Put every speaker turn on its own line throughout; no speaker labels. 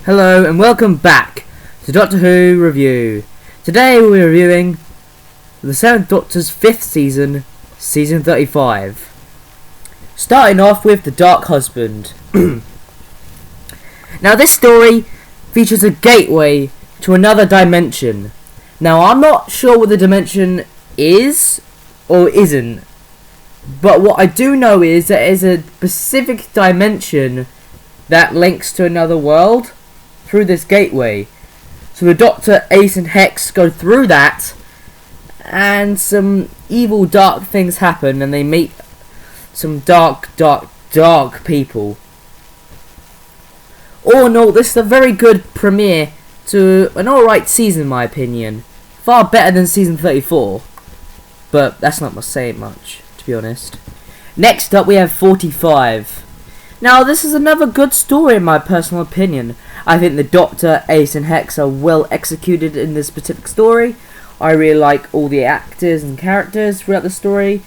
Hello and welcome back to Doctor Who Review. Today we're reviewing the 7th Doctor's 5th season, Season 35. Starting off with The Dark Husband. Now this story features a gateway to another dimension. Now I'm not sure what the dimension is or isn't, but what I do know is that there's a specific dimension that links to another world through this gateway. So the Doctor, Ace and Hex go through that, and some evil dark things happen, and they meet some dark people. All in all, this is a very good premiere to an alright season in my opinion. Far better than season 34. But that's not saying much, to be honest. Next up we have 45. Now this is another good story in my personal opinion. I think the Doctor, Ace and Hex are well executed in this specific story. I really like all the actors and characters throughout the story.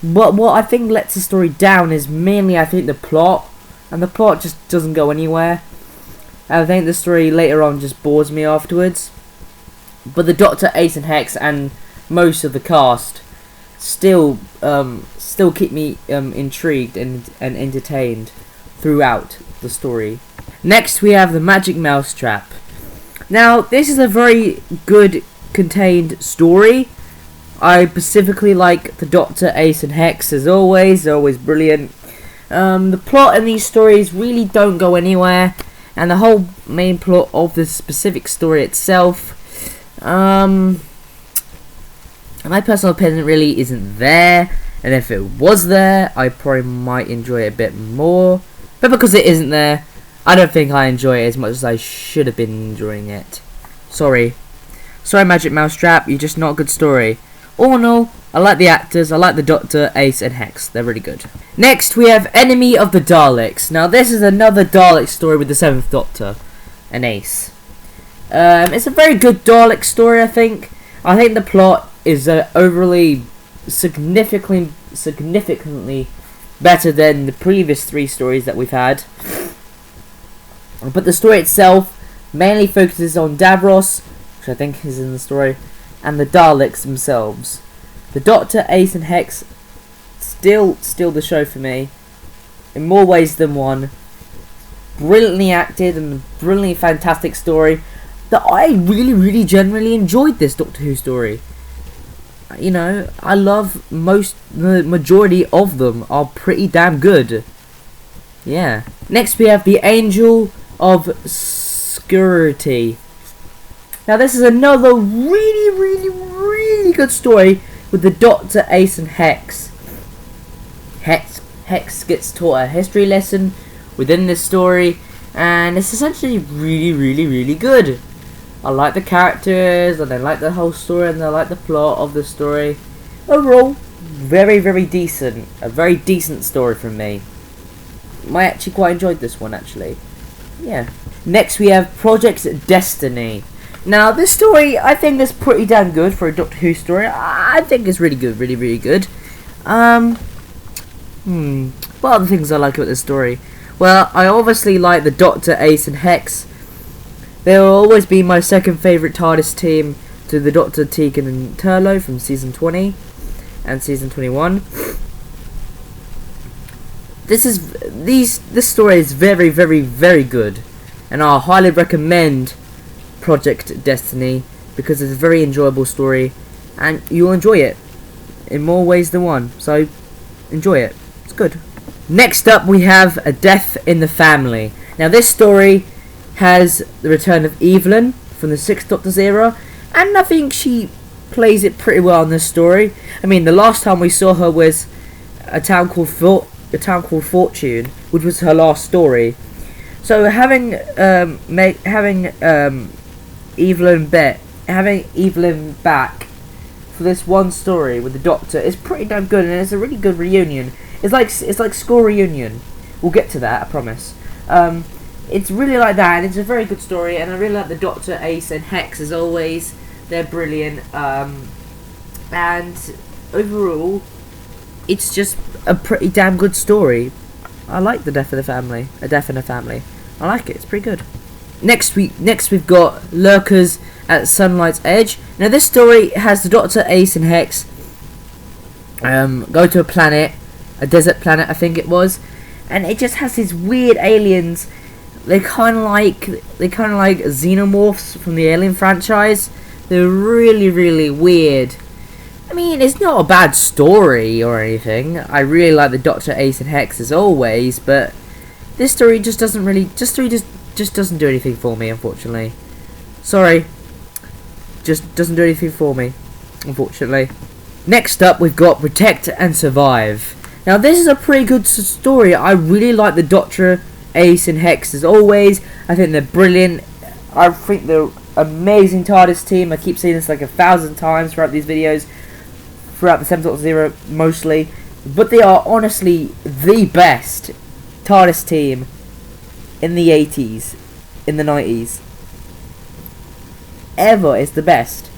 But what I think lets the story down is mainly I think the plot. And the plot just doesn't go anywhere. I think the story later on just bores me afterwards. But the Doctor, Ace and Hex and most of the cast still keep me intrigued and entertained throughout the story. Next we have the Magic Mousetrap. Now this is a very good contained story. I specifically like the Doctor, Ace and Hex as always. They're always brilliant. The plot in these stories really don't go anywhere, and the whole main plot of this specific story itself, in my personal opinion, really isn't there. And if it was there, I probably might enjoy it a bit more. But because it isn't there, I don't think I enjoy it as much as I should have been enjoying it. Sorry Magic Mousetrap, you're just not a good story. All in all, I like the actors, I like the Doctor, Ace and Hex, they're really good. Next we have Enemy of the Daleks. Now this is another Dalek story with the 7th Doctor and Ace. It's a very good Dalek story, I think. I think the plot is overly significantly better than the previous 3 stories that we've had. But the story itself mainly focuses on Davros, which I think is in the story, and the Daleks themselves. The Doctor, Ace and Hex still the show for me, in more ways than one. Brilliantly acted and brilliantly fantastic story that I really genuinely enjoyed this Doctor Who story. You know, I love the majority of them are pretty damn good. Yeah. Next we have the Angel of Scutari. Now this is another really good story with the Doctor, Ace and Hex. Hex gets taught a history lesson within this story, and it's essentially really good. I like the characters, and I like the whole story, and I like the plot of the story. Overall, very decent. A very decent story from me. I actually quite enjoyed this one, actually. Yeah. Next we have Project Destiny. Now this story I think is pretty damn good for a Doctor Who story. I think it's really good, really good. What other things I like about this story? Well, I obviously like the Doctor, Ace and Hex. They will always be my second favourite TARDIS team to the Doctor, Tegan and Turlo from Season 20 and Season 21. This story is very good, and I highly recommend Project Destiny because it's a very enjoyable story and you'll enjoy it in more ways than one, so enjoy it. It's good. Next up we have A Death in the Family. Now this story has the return of Evelyn from the 6th Doctor's era, and I think she plays it pretty well in this story. I mean, the last time we saw her was a town called Fortune, which was her last story. So having Evelyn back for this one story with the Doctor is pretty damn good, and it's a really good reunion. It's like school reunion. We'll get to that, I promise. It's really like that, and it's a very good story, and I really like the Doctor, Ace and Hex as always. They're brilliant, and overall it's just a pretty damn good story. I like The Death of the Family. A Death in a Family. I like it, it's pretty good. next we've got Lurkers at Sunlight's Edge. Now this story has the Doctor, Ace and Hex go to a planet, a desert planet I think it was, and it just has these weird aliens. They're kind of like xenomorphs from the Alien franchise. They're really weird. I mean, it's not a bad story or anything. I really like the Doctor, Ace and Hex as always, but this story just doesn't really just doesn't do anything for me, unfortunately. Sorry. Just doesn't do anything for me, unfortunately. Next up, we've got Protect and Survive. Now, this is a pretty good story. I really like the Doctor, Ace and Hex as always. I think they're brilliant. I think they're amazing TARDIS team. I keep saying this like 1,000 times throughout these videos, throughout the 7.0 mostly. But they are honestly the best TARDIS team in the 80s, in the 90s. Ever is the best.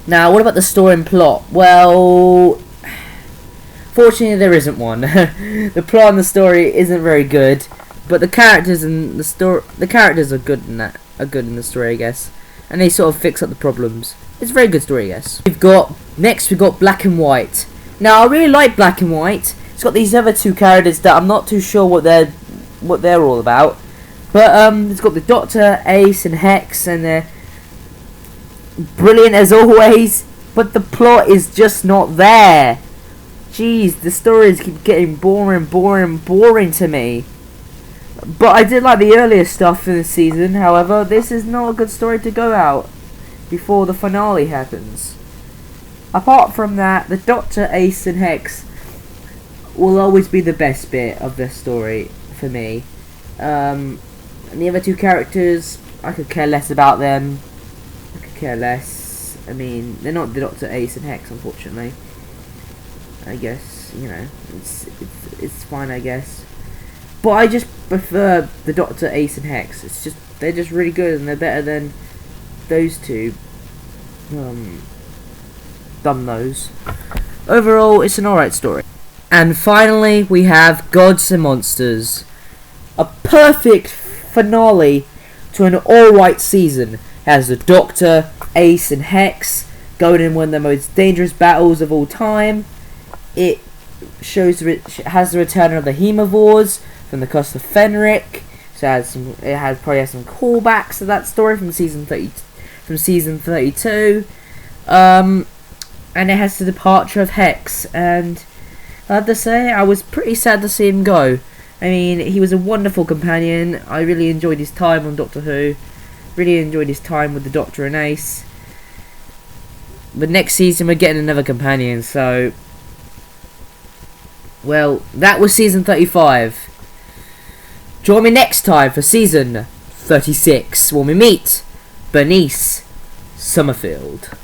Now, what about the story and plot? Well, fortunately there isn't one. The plot and the story isn't very good, but the characters and the characters are good in the story, I guess, and they sort of fix up the problems. It's a very good story, I guess. We've got Black and White. Now, I really like Black and White. It's got these other two characters that I'm not too sure what they're all about, but it's got the Doctor, Ace and Hex, and they're brilliant as always, but the plot is just not there. Jeez, the stories keep getting boring to me. But I did like the earlier stuff in the season. However, this is not a good story to go out before the finale happens. Apart from that, the Doctor, Ace and Hex will always be the best bit of the story for me. And the other two characters, I could care less about them. I could care less. I mean, they're not the Doctor, Ace and Hex, unfortunately. I guess, you know, it's fine, I guess. But I just prefer the Doctor, Ace and Hex. They're just really good, and they're better than those two. Those. Overall, it's an alright story. And finally, we have Gods and Monsters. A perfect finale to an alright season. It has the Doctor, Ace and Hex going in one of the most dangerous battles of all time. It has the return of the Hemivores from the Coast of Fenric. So it probably has some callbacks to that story from season 32. And it has the departure of Hex, and I have to say, I was pretty sad to see him go. I mean, he was a wonderful companion. I really enjoyed his time on Doctor Who. Really enjoyed his time with the Doctor and Ace. But next season we're getting another companion, so... Well, that was season 35. Join me next time for season 36, when we meet Bernice Summerfield.